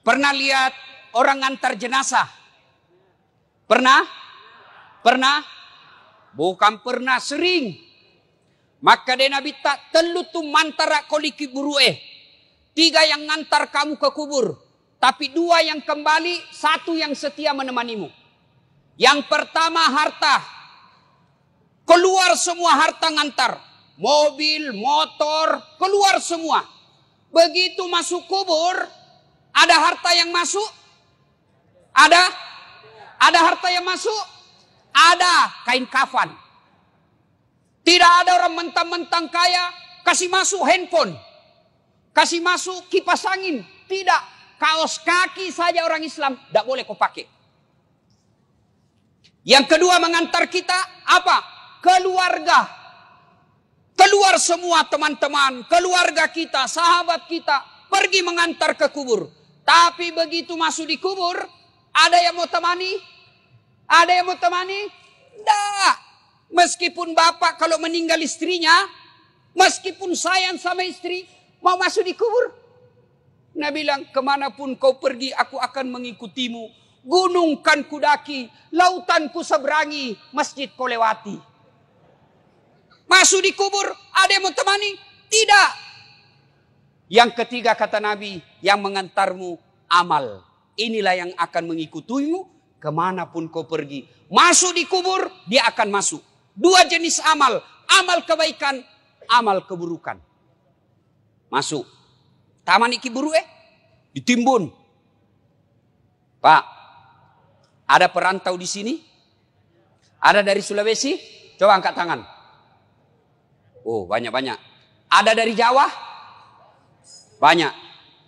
Pernah lihat orang ngantar jenazah? Pernah? Pernah? Bukan pernah, sering. Maka dia Nabi tak telu tu mantara koliki burue. 3 yang ngantar kamu ke kubur. Tapi 2 yang kembali, 1 yang setia menemanimu. Yang pertama harta. Keluar semua harta ngantar. Mobil, motor, keluar semua. Begitu masuk kubur, ada harta yang masuk? Ada? Ada harta yang masuk? Ada kain kafan. Tidak ada orang mentang-mentang kaya kasih masuk handphone. Kasih masuk kipas angin. Tidak. Kaos kaki saja orang Islam tidak boleh kau pakai. Yang kedua mengantar kita apa? Keluarga. Keluar semua teman-teman, keluarga kita, sahabat kita pergi mengantar ke kubur. Tapi begitu masuk di kubur, ada yang mau temani? Ada yang mau temani? Tidak. Meskipun bapak kalau meninggal istrinya, meskipun sayang sama istri, mau masuk di kubur. Nabi bilang, kemanapun kau pergi, aku akan mengikutimu. Gunung kan kudaki, lautan ku seberangi, masjid kau lewati. Masuk di kubur, ada yang mau temani? Tidak. Yang ketiga kata Nabi, yang mengantarmu amal. Inilah yang akan mengikutimu kemanapun kau pergi. Masuk di kubur, dia akan masuk. 2 jenis amal. Amal kebaikan, amal keburukan. Masuk. Taman iki buru ditimbun. Pak, ada perantau di sini? Ada dari Sulawesi? Coba angkat tangan. Oh, banyak-banyak. Ada dari Jawa? Banyak.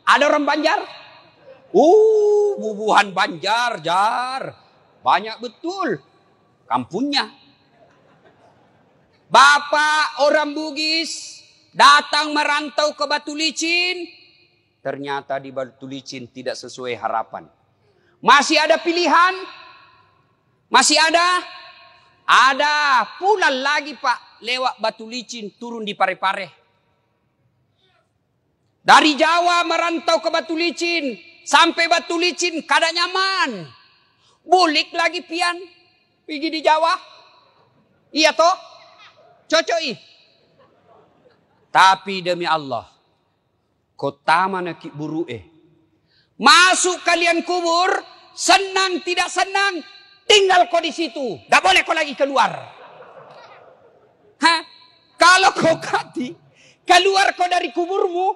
Ada orang Banjar? Bubuhan Banjar, Jar. Banyak betul. Kampungnya. Bapak orang Bugis datang merantau ke Batu Licin. Ternyata di Batu Licin tidak sesuai harapan. Masih ada pilihan? Masih ada? Ada. Pulang lagi Pak. Lewat Batu Licin, turun di Parepare. Dari Jawa merantau ke Batu Licin. Sampai Batu Licin kada nyaman. Bulik lagi pian. Pergi di Jawa. Iya toh? Cocok. Tapi demi Allah. Kota mana ki buru masuk kalian kubur. Senang tidak senang. Tinggal kau di situ. Tak boleh kau lagi keluar. Kalau kau keluar kau dari kuburmu,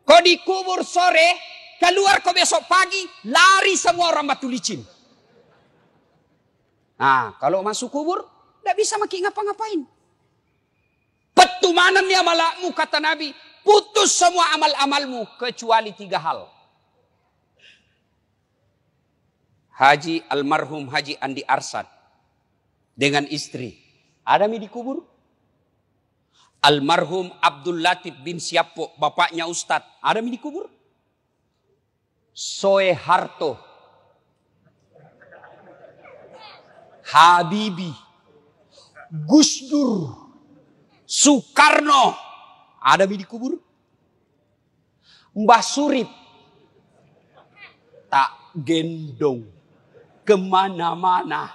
kau dikubur sore, keluar kau besok pagi, lari semua orang Batu Licin. Nah, kalau masuk kubur, tidak bisa makin ngapa-ngapain. Petumanan ya malakmu, kata Nabi, putus semua amal-amalmu, kecuali 3 hal. Haji almarhum Haji Andi Arsad dengan istri, ada mi di kubur? Almarhum Abdul Latif bin Siapo, bapaknya Ustadz, ada mi di kubur? Soeharto, Habibie, Gus Dur, Soekarno, ada mi di kubur? Mbah Surip, tak gendong kemana-mana.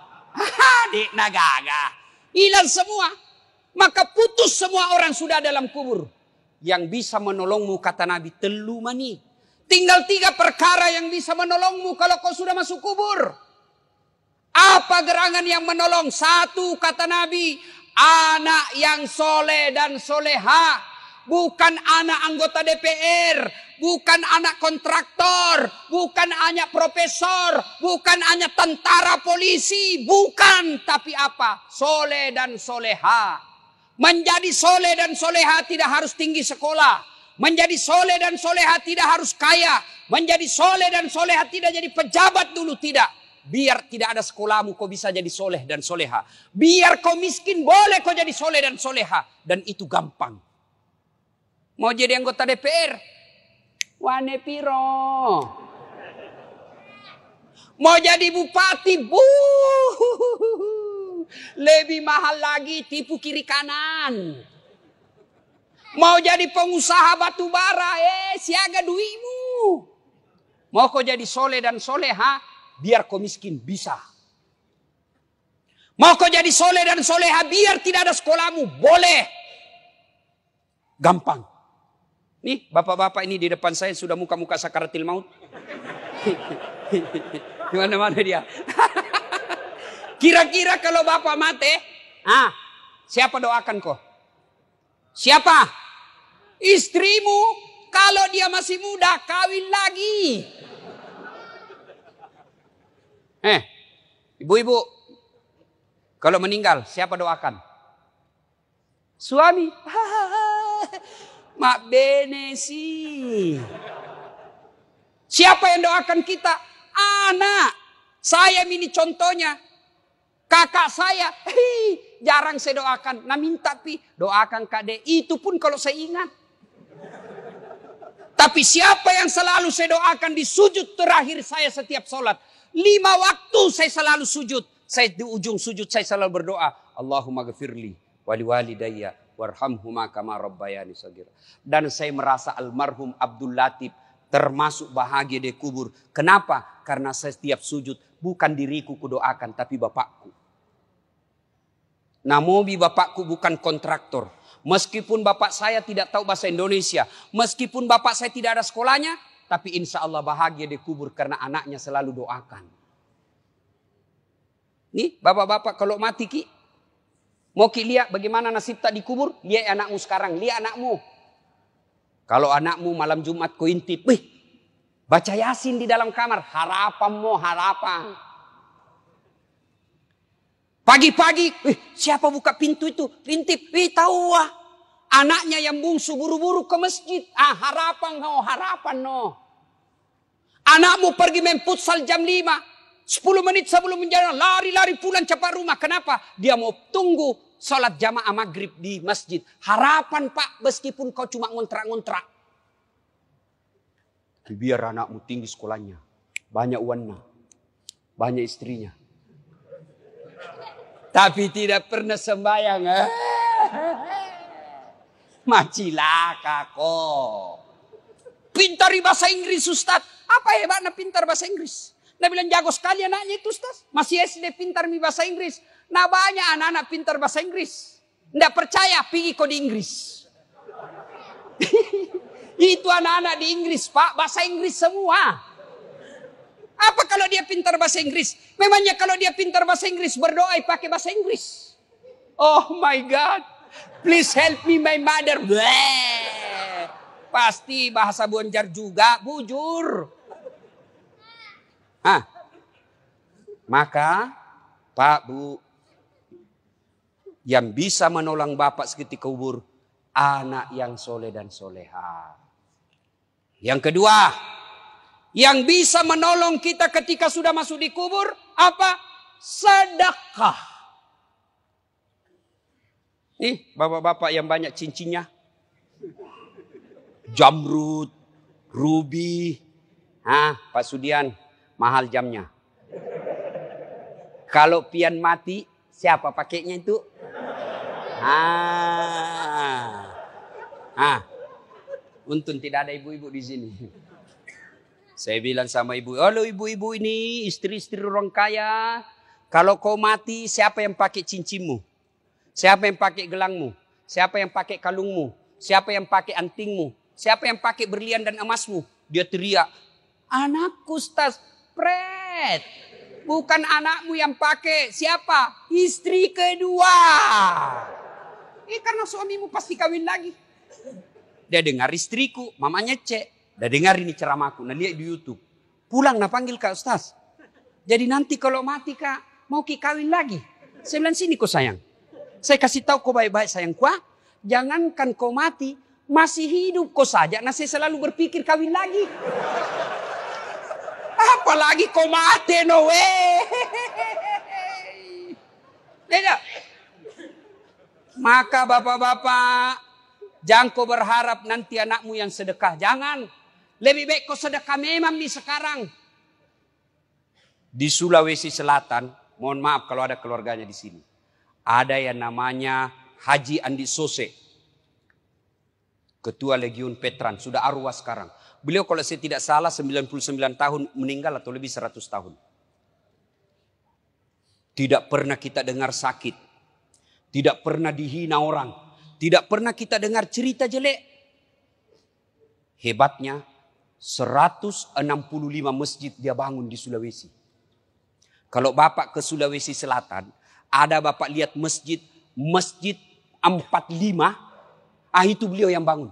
Dek nagaga, hilang semua. Maka putus semua orang sudah dalam kubur. Yang bisa menolongmu kata Nabi telu mani. Tinggal 3 perkara yang bisa menolongmu kalau kau sudah masuk kubur. Apa gerangan yang menolong? 1 kata Nabi, anak yang soleh dan soleha. Bukan anak anggota DPR, bukan anak kontraktor, bukan anak profesor, bukan anak tentara polisi, bukan. Tapi apa? Soleh dan soleha. Menjadi soleh dan soleha tidak harus tinggi sekolah. Menjadi soleh dan soleha tidak harus kaya. Menjadi soleh dan soleha tidak jadi pejabat dulu, tidak. Biar tidak ada sekolahmu kau bisa jadi soleh dan soleha. Biar kau miskin boleh kau jadi soleh dan soleha. Dan itu gampang. Mau jadi anggota DPR? Wane piro. Mau jadi bupati? Lebih mahal lagi, tipu kiri kanan. Mau jadi pengusaha batu bara? Siaga duitmu. Mau kau jadi soleh dan soleha, biar kau miskin, bisa. Mau kau jadi soleh dan soleha, biar tidak ada sekolahmu, boleh. Gampang. Nih, bapak-bapak ini di depan saya sudah muka-muka sakaratil maut. Di mana-mana dia. Kira-kira kalau bapak mati, siapa doakan kau? Siapa? Istrimu. Kalau dia masih muda, kawin lagi. Ibu-ibu, kalau meninggal, siapa doakan? Suami. Mak bene sih. Siapa yang doakan kita? Anak. Saya ini contohnya. Kakak saya, jarang saya doakan. Nah minta doakan Kak De. Itu pun kalau saya ingat. Tapi siapa yang selalu saya doakan di sujud terakhir saya setiap sholat. 5 waktu saya selalu sujud. Saya di ujung sujud saya selalu berdoa. Allahumma ghafirli wali walidayya warhamhuma kama rabbayani shaghira. Dan saya merasa almarhum Abdul Latif termasuk bahagia di kubur. Kenapa? Karena saya setiap sujud bukan diriku kudoakan tapi bapakku. Namobi bapakku bukan kontraktor. Meskipun bapak saya tidak tahu bahasa Indonesia. Meskipun bapak saya tidak ada sekolahnya. Tapi insya Allah bahagia di kubur karena anaknya selalu doakan. Nih bapak-bapak kalau mati Ki. Mau Ki lihat bagaimana nasib tak di kubur. Lihat anakmu sekarang. Lihat anakmu. Kalau anakmu malam Jumat kau intip. Baca Yasin di dalam kamar. Harapanmu harapan. Pagi-pagi, siapa buka pintu itu? Intip, tahu wah. Anaknya yang bungsu buru-buru ke masjid. Harapan no. Anakmu pergi main futsal jam 5. 10 menit sebelum menjalan, lari-lari pulang cepat rumah. Kenapa? Dia mau tunggu sholat jamaah maghrib di masjid. Harapan Pak, meskipun kau cuma ngontrak-ngontrak. Biar anakmu tinggi sekolahnya. Banyak uangnya. Banyak istrinya. Tapi tidak pernah sembahyang. Macilaka kok. Pintar bahasa Inggris Ustaz. Apa hebatnya pintar bahasa Inggris? Nah bilang jago sekali anaknya itu Ustaz. Masih SD pintar bahasa Inggris. Nah banyak anak-anak pintar bahasa Inggris. Nggak percaya pergi kok di Inggris. Itu anak-anak di Inggris Pak. Bahasa Inggris semua. Apa kalau dia pintar bahasa Inggris? Memangnya kalau dia pintar bahasa Inggris berdoa pakai bahasa Inggris. Oh my God. Please help me my mother. Bleh. Pasti bahasa Bonjar juga. Bujur. Maka Pak Bu. Yang bisa menolong Bapak seketika kubur. Anak yang soleh dan soleha. Yang kedua. Yang bisa menolong kita ketika sudah masuk di kubur. Apa? Sedekah. Nih bapak-bapak yang banyak cincinnya. Jamrud. Ruby. Pak Sudian. Mahal jamnya. Kalau pian mati. Siapa pakainya itu? Untung tidak ada ibu-ibu di sini. Saya bilang sama ibu, halo ibu-ibu ini istri-istri orang kaya. Kalau kau mati siapa yang pakai cincinmu? Siapa yang pakai gelangmu? Siapa yang pakai kalungmu? Siapa yang pakai antingmu? Siapa yang pakai berlian dan emasmu? Dia teriak, anakku Ustaz, pret. Bukan anakmu yang pakai, siapa? Istri kedua. Karena suamimu pasti kawin lagi. Dia dengar istriku, mamanya cek. Dah dengar ini ceramahku, nah lihat di YouTube. Pulang nah panggil Kak Ustaz. Jadi nanti kalau mati Kak, mau ki kawin lagi. Saya bilang sini kau sayang. Saya kasih tahu kau baik-baik sayangku. Jangankan kau mati, masih hidup kau saja. Nah saya selalu berpikir kawin lagi. Apalagi kau mati no way. Beda. Maka bapak-bapak, jangan kau berharap nanti anakmu yang sedekah. Jangan. Lebih baik kau sedekah memang di sekarang. Di Sulawesi Selatan, mohon maaf kalau ada keluarganya di sini. Ada yang namanya Haji Andi Sose. Ketua Legiun Petran, sudah arwah sekarang. Beliau kalau saya tidak salah 99 tahun meninggal atau lebih 100 tahun. Tidak pernah kita dengar sakit. Tidak pernah dihina orang. Tidak pernah kita dengar cerita jelek. Hebatnya 165 masjid dia bangun di Sulawesi. Kalau Bapak ke Sulawesi Selatan, ada Bapak lihat masjid 45, itu beliau yang bangun.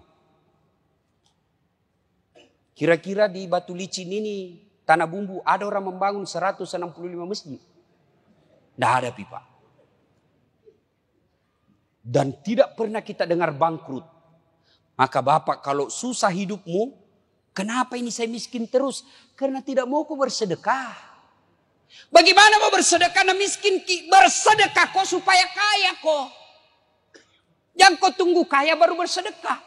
Kira-kira di Batu Licin ini, Tanah Bumbu, ada orang membangun 165 masjid. Tidak ada pipa. Dan tidak pernah kita dengar bangkrut. Maka Bapak kalau susah hidupmu, kenapa ini saya miskin terus? Karena tidak mau kau bersedekah. Bagaimana mau bersedekah na miskin? Bersedekah kau supaya kaya kau. Jangan kau tunggu kaya baru bersedekah.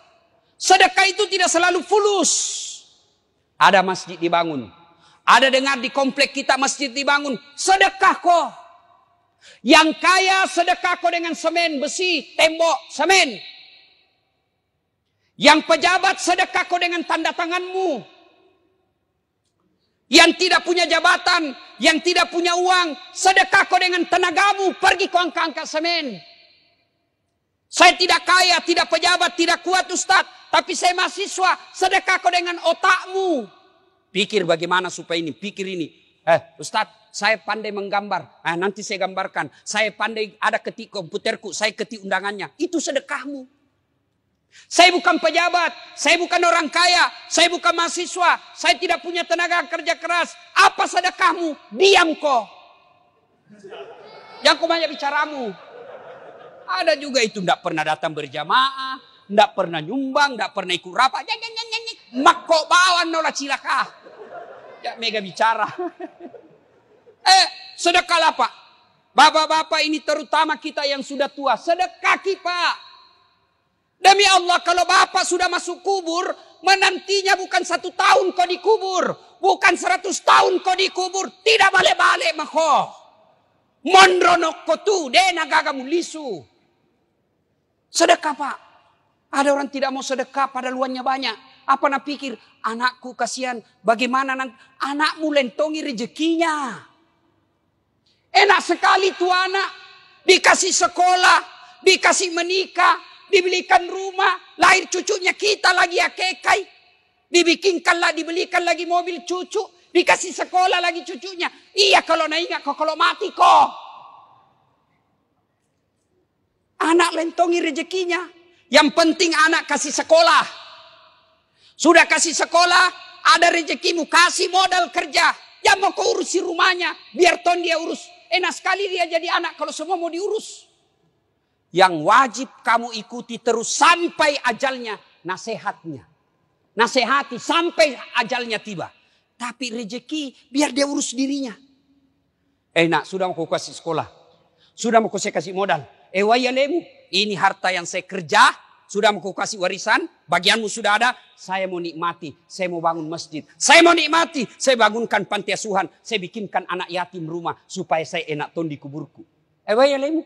Sedekah itu tidak selalu fulus. Ada masjid dibangun. Ada dengar di komplek kita masjid dibangun. Sedekah kau. Yang kaya sedekah kau dengan semen, besi, tembok, semen. Yang pejabat sedekah kau dengan tanda tanganmu. Yang tidak punya jabatan, yang tidak punya uang, sedekah kau dengan tenagamu. Pergi kau angkat semen. Saya tidak kaya, tidak pejabat, tidak kuat Ustaz. Tapi saya mahasiswa, sedekah kau dengan otakmu. Pikir bagaimana supaya ini, pikir ini. Ustaz, saya pandai menggambar. Nanti saya gambarkan. Saya pandai ada ketik komputerku, saya ketik undangannya. Itu sedekahmu. Saya bukan pejabat, saya bukan orang kaya, saya bukan mahasiswa, saya tidak punya tenaga kerja keras. Apa sedekahmu? Diam kau. Jangan kau banyak bicaramu. Ada juga itu tidak pernah datang berjamaah, tidak pernah nyumbang, tidak pernah ikut rapat. Mak kok bawa nolah cilaka. Ya mega bicara. Sedekah Pak. Bapak-bapak ini terutama kita yang sudah tua. Sedekah Pak. Demi Allah kalau Bapak sudah masuk kubur. Menantinya bukan 1 tahun kau dikubur. Bukan 100 tahun kau dikubur. Tidak balik-balik mako. Mondronok kau tu. Dena gagamu lisu. Sedekah Pak. Ada orang tidak mau sedekah pada luannya banyak. Apa nak pikir? Anakku kasihan. Bagaimana nanti? Anakmu lentongi rezekinya. Enak sekali tuh anak. Dikasih sekolah. Dikasih menikah. Dibelikan rumah. Lahir cucunya kita lagi akekai. Dibelikan lagi mobil cucu. Dikasih sekolah lagi cucunya. Iya kalau nak ingat kok. Kalau mati kok. Anak lentongi rezekinya. Yang penting anak kasih sekolah. Sudah kasih sekolah. Ada rezekimu. Kasih modal kerja. Ya mau kau urusi rumahnya. Biar ton dia urus. Enak sekali dia jadi anak kalau semua mau diurus. Yang wajib kamu ikuti terus sampai ajalnya. Nasihatnya. Nasihati sampai ajalnya tiba. Tapi rezeki biar dia urus dirinya. Enak sudah mau kau kasih sekolah. Sudah mau kau kasih modal. Wayalemu, ini harta yang saya kerja, sudah mau kau kasih warisan, bagianmu sudah ada, saya mau nikmati, saya mau bangun masjid, saya mau nikmati, saya bangunkan panti asuhan, saya bikinkan anak yatim rumah, supaya saya enak ton di kuburku. Wayalemu.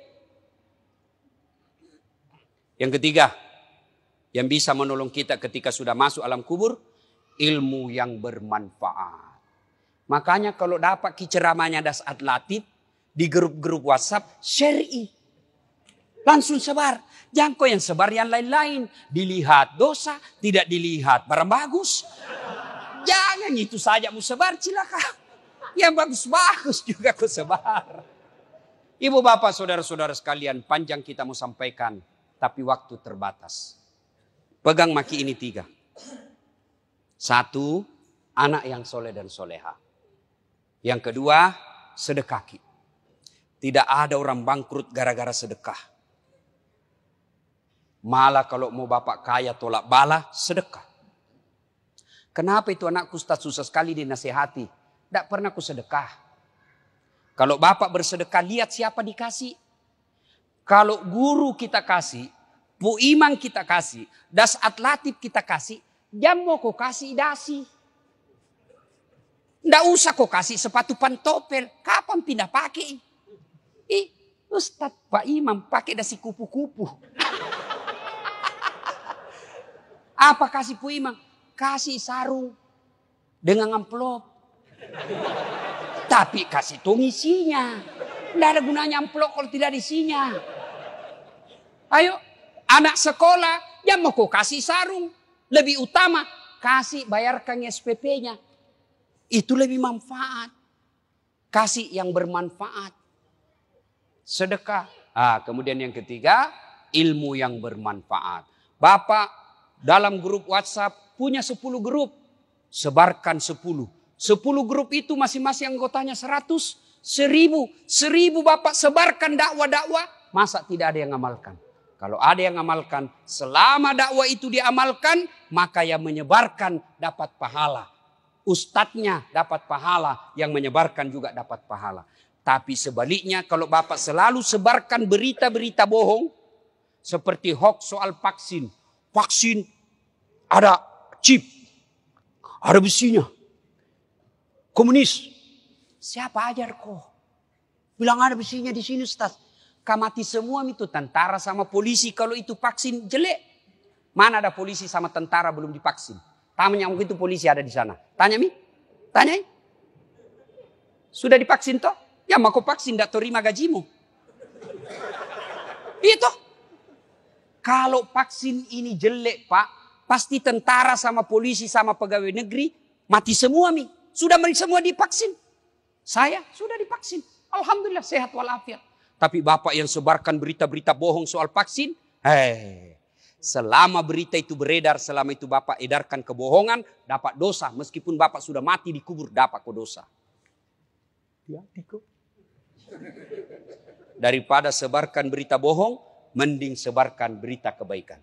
Yang ketiga, yang bisa menolong kita ketika sudah masuk alam kubur, ilmu yang bermanfaat. Makanya kalau dapat ceramahnya Dasat Latif, di grup-grup WhatsApp, syar'i. Langsung sebar. Jangan kau yang sebar yang lain-lain. Dilihat dosa, tidak dilihat barang bagus. Jangan itu saja mau sebar cilaka. Yang bagus-bagus juga kau sebar. Ibu bapak saudara-saudara sekalian, panjang kita mau sampaikan. Tapi waktu terbatas. Pegang maki ini 3. 1, anak yang soleh dan soleha. Yang kedua, sedekah. Tidak ada orang bangkrut gara-gara sedekah. Malah kalau mau bapak kaya tolak bala, sedekah. Kenapa itu anakku Ustaz susah sekali dinasihati? Tidak pernah ku sedekah. Kalau bapak bersedekah, lihat siapa dikasih. Kalau guru kita kasih, Bu Imam kita kasih, Dasat Latif kita kasih, jangan mau kau kasih dasi. Tidak usah kau kasih sepatu pantopel. Kapan pindah pakai? Ustaz Pak Imam pakai dasi kupu-kupu. Apa kasih Bu Imam? kasih sarung dengan amplop. Tapi kasih tong isinya. Tidak ada gunanya amplop kalau tidak ada isinya. Ayo, anak sekolah, yang mau kau kasih sarung. Lebih utama, kasih bayarkan SPP-nya. Itu lebih manfaat. Kasih yang bermanfaat. Sedekah. Kemudian yang ketiga, ilmu yang bermanfaat. Bapak dalam grup WhatsApp punya 10 grup. Sebarkan 10. 10 grup itu masing-masing anggotanya 100, 1000. 1000 Bapak sebarkan dakwah-dakwah. Masa tidak ada yang amalkan? Kalau ada yang amalkan, selama dakwah itu diamalkan, maka yang menyebarkan dapat pahala. Ustadznya dapat pahala, yang menyebarkan juga dapat pahala. Tapi sebaliknya kalau Bapak selalu sebarkan berita-berita bohong, seperti hoax soal vaksin. Vaksin ada chip, ada besinya. Komunis. Siapa ajar kok? Bilang ada besinya di sini Ustaz. Mati semua itu tentara sama polisi kalau itu vaksin jelek. Mana ada polisi sama tentara belum divaksin? Tanya itu polisi ada di sana. Tanya Mi. Tanya. Sudah divaksin toh? Ya mau vaksin tidak terima gajimu. Itu. Kalau vaksin ini jelek Pak. Pasti tentara sama polisi sama pegawai negeri mati semua Mi. Sudah semua divaksin. Saya sudah divaksin. Alhamdulillah sehat walafiat. Tapi Bapak yang sebarkan berita-berita bohong soal vaksin. Selama berita itu beredar, selama itu Bapak edarkan kebohongan. Dapat dosa. Meskipun Bapak sudah mati dikubur, dapat kok dosa. Ya, daripada sebarkan berita bohong, mending sebarkan berita kebaikan.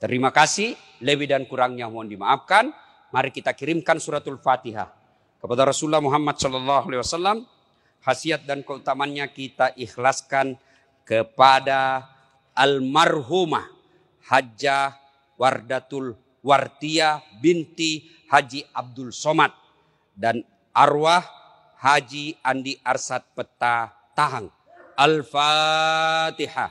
Terima kasih. Lebih dan kurangnya mohon dimaafkan. Mari kita kirimkan suratul Fatihah kepada Rasulullah Muhammad SAW. Khasiat dan keutamannya kita ikhlaskan kepada almarhumah Hajjah Wardatul Wartiyah binti Haji Abdul Somad dan arwah Haji Andi Arsad Peta Tahang. Al-Fatihah.